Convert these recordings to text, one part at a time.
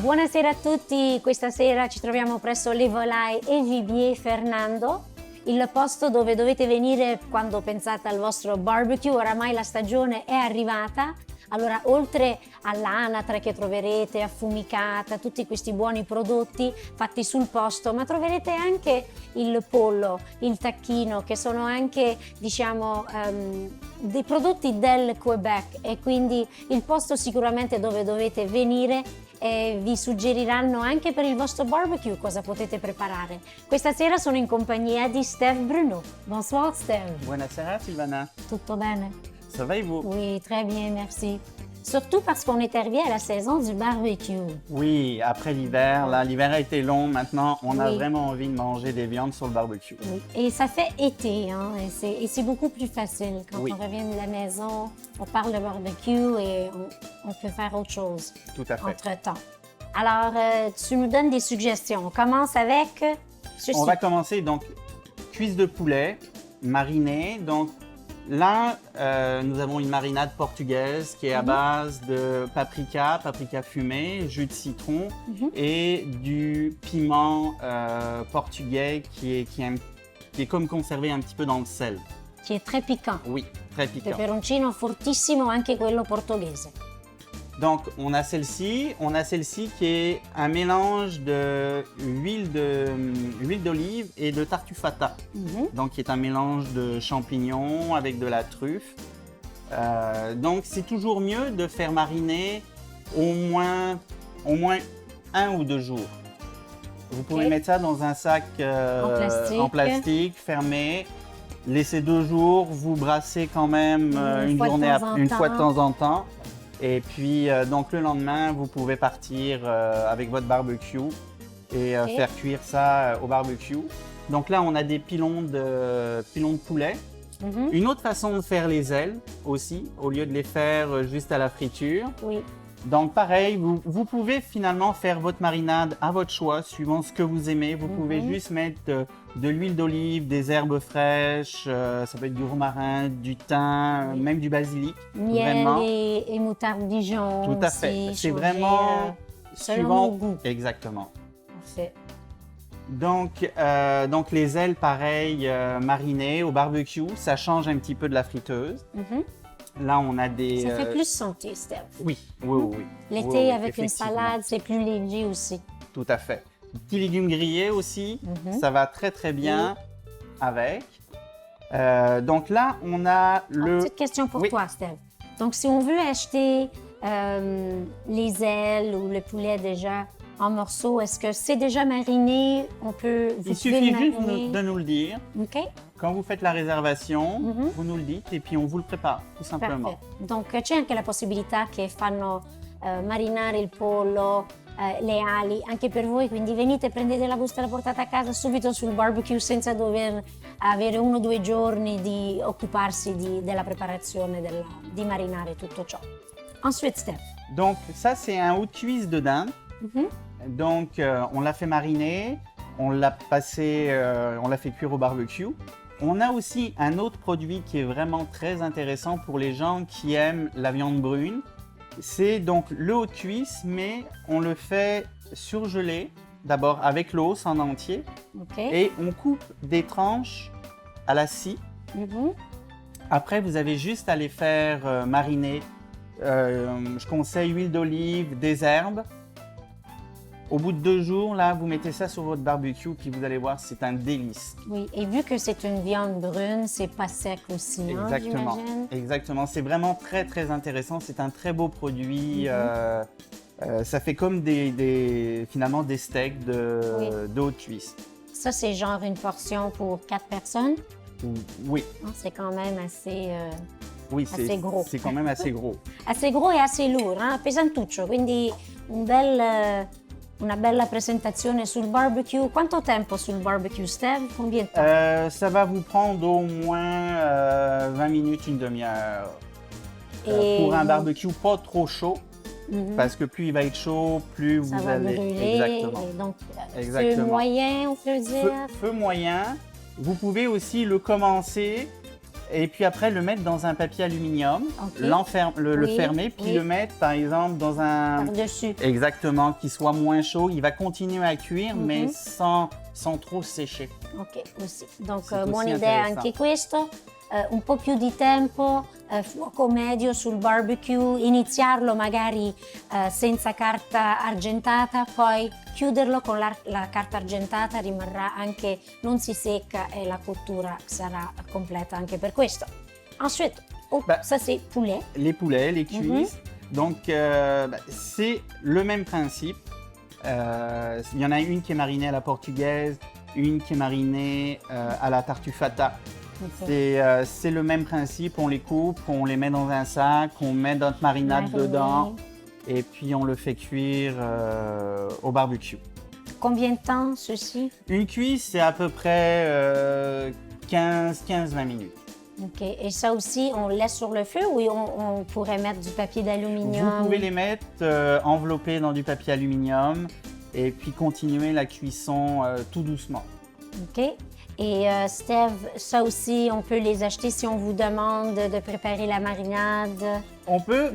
Buonasera a tutti, questa sera ci troviamo presso Le Volailles e Gibier Fernando, il posto dove dovete venire quando pensate al vostro barbecue. Oramai la stagione è arrivata, allora oltre all'anatra che troverete affumicata, tutti questi buoni prodotti fatti sul posto, ma troverete anche il pollo, il tacchino, che sono anche dei prodotti del Quebec, e quindi il posto sicuramente dove dovete venire, e vi suggeriranno anche per il vostro barbecue cosa potete preparare. Questa sera sono in compagnia di Steph Bruno. Bonsoir Steph. Buonasera Sylvana. Tutto bene? Ça va et vous? Oui, très bien, merci. Surtout parce qu'on est arrivé à la saison du barbecue. Oui, après l'hiver, là, l'hiver a été long, maintenant on a Oui. vraiment envie de manger des viandes sur le barbecue. Oui. Et ça fait été, hein, et c'est beaucoup plus facile. Quand Oui. on revient de la maison, on parle de barbecue et on peut faire autre chose Tout à fait. entre-temps. Alors, tu nous donnes des suggestions. On commence avec ceci. On va commencer donc cuisse de poulet marinée. Donc là, nous avons une marinade portugaise qui est à base de paprika fumé, jus de citron et du piment portugais qui est comme conservé un petit peu dans le sel. Qui est très piquant. Oui, très piquant. Peperoncino fortissimo, anche quello portoghese. Donc, on a celle-ci qui est un mélange d'huile d'olive et de tartufata. Donc, qui est un mélange de champignons avec de la truffe. Donc, c'est toujours mieux de faire mariner au moins 1 ou 2 jours. Vous pouvez mettre ça dans un sac en plastique fermé. Laissez 2 jours, vous brassez quand même une fois de temps en temps. Et puis, donc le lendemain, vous pouvez partir avec votre barbecue et faire cuire ça au barbecue. Donc là, on a des pilons de poulet. Une autre façon de faire les ailes aussi, au lieu de les faire juste à la friture. Oui. Donc pareil, vous pouvez finalement faire votre marinade à votre choix, suivant ce que vous aimez. Vous pouvez juste mettre de l'huile d'olive, des herbes fraîches, ça peut être du romarin, du thym, même du basilic. Miel et moutarde Dijon. Tout à fait. C'est vraiment suivant mon goût. Exactement. Parfait. Donc les ailes, pareil, marinées au barbecue, ça change un petit peu de la friteuse. Là, on a des... Ça fait plus santé, Steph. Oui. L'été, Oui, avec une effectivement. salade, c'est plus léger aussi. Tout à fait. Petits légumes grillés aussi, ça va très très bien avec. Donc là, on a le... Petite question pour toi, Steph. Donc, si on veut acheter les ailes ou le poulet déjà en morceaux, est-ce que c'est déjà mariné? Il suffit juste de nous le dire. OK. Quand vous faites la réservation, vous nous le dites et puis on vous le prépare, tout simplement. Perfetto. Donc c'è anche la possibilità che fanno marinare il pollo, le ali, anche per voi, quindi venite, prendete la busta e la portate a casa subito sul barbecue senza dover avere 1 o 2 giorni di occuparsi della preparazione, di marinare tutto ciò. Ensuite, Steph. Donc ça, c'est un haut de cuisse de dinde. Donc on l'a fait mariner, on l'a fait cuire au barbecue. On a aussi un autre produit qui est vraiment très intéressant pour les gens qui aiment la viande brune. C'est donc le haut de cuisse, mais on le fait surgelé, d'abord avec l'os en entier. Et on coupe des tranches à la scie. Après, vous avez juste à les faire mariner. Je conseille huile d'olive, des herbes. Au bout de 2 jours, là, vous mettez ça sur votre barbecue, puis vous allez voir, c'est un délice. Oui, et vu que c'est une viande brune, c'est pas sec aussi, Exactement. j'imagine. Exactement. C'est vraiment très, très intéressant. C'est un très beau produit. Ça fait comme finalement des steaks de haut de cuisse. Ça, c'est genre une portion pour 4 personnes? Oui. C'est quand même assez... Oui, assez gros. C'est quand même assez gros. Assez gros e assez lourd, pesantuccio, quindi una bella presentazione sul barbecue. Quanto tempo sul barbecue, Steph? Combien de temps? Ça va vous prendre au moins 20 minutes, une demi-heure. Pour un barbecue pas trop chaud, parce que plus il va être chaud, plus ça vous va allez... brûler. Exactement. Et donc, Exactement. feu moyen, on peut dire? Feu moyen. Vous pouvez aussi le commencer Et puis après, le mettre dans un papier aluminium, Ok. le Oui, fermer, puis oui. le mettre par exemple dans un... Par-dessus. Exactement, qui soit moins chaud. Il va continuer à cuire, mais sans trop sécher. Ok, così. Donc Sì, così buona idea interessa. anche questo. Un po' più di tempo, fuoco medio sul barbecue, iniziarlo magari senza carta argentata, poi chiuderlo con la carta argentata, rimarrà anche, non si secca e la cottura sarà completa anche per questo. Ensuite, Bah, ça c'est poulet. Les poulets, les cuisses. Donc, c'est le même principe. Il y en a une qui est marinée à la portugaise, une qui est marinée à la tartufata. Ok. C'est le même principe, on les coupe, on les met dans un sac, on met notre marinade Mariné. dedans et puis on le fait cuire au barbecue. Combien de temps ceci? Une cuisse, c'est à peu près 15-20 minutes. Ok, et ça aussi, on le laisse sur le feu ou on pourrait mettre du papier d'aluminium? Vous pouvez les mettre enveloppés dans du papier aluminium et puis continuer la cuisson tout doucement. Ok. Et Steve, ça aussi, on peut les acheter si on vous demande de préparer la marinade. On peut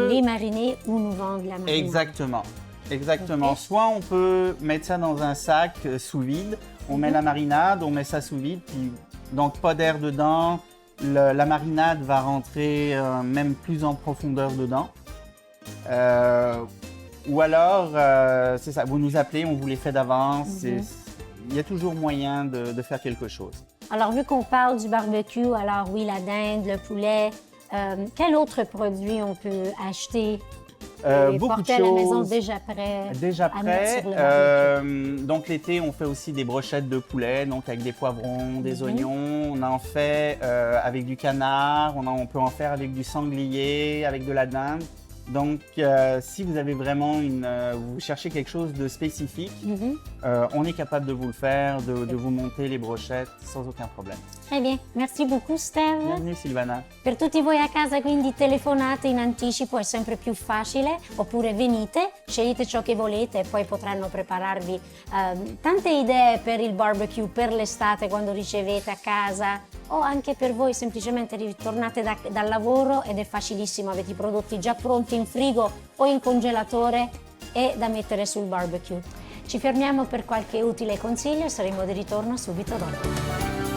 Les mariner ou nous vendre la marinade. Exactement. Exactement. Ok. Soit on peut mettre ça dans un sac sous vide, on met la marinade, on met ça sous vide, puis donc pas d'air dedans. La marinade va rentrer même plus en profondeur dedans. Ou alors, c'est ça, vous nous appelez, on vous les fait d'avance. Il y a toujours moyen de faire quelque chose. Alors, vu qu'on parle du barbecue, alors oui, la dinde, le poulet, quel autre produit on peut acheter et Beaucoup de porter à la maison choses. déjà prêt Déjà à mettre prêt. sur le barbecue? Donc l'été, on fait aussi des brochettes de poulet, donc avec des poivrons, des oignons. On en fait avec du canard, on peut en faire avec du sanglier, avec de la dinde. Donc si vous avez vraiment vous cherchez quelque chose de spécifique, on est capable de vous le faire, de vous monter les brochettes sans aucun problème. Très bien. Merci beaucoup, Steve. Bienvenue Silvana. Per tutti voi a casa, quindi telefonate in anticipo, è sempre più facile, oppure venite, scegliete ciò che volete e poi potranno prepararvi tante idee per il barbecue, per l'estate quando ricevete a casa o anche per voi semplicemente ritornate dal lavoro ed è facilissimo, avete i prodotti già pronti in frigo o in congelatore e da mettere sul barbecue. Ci fermiamo per qualche utile consiglio e saremo di ritorno subito dopo.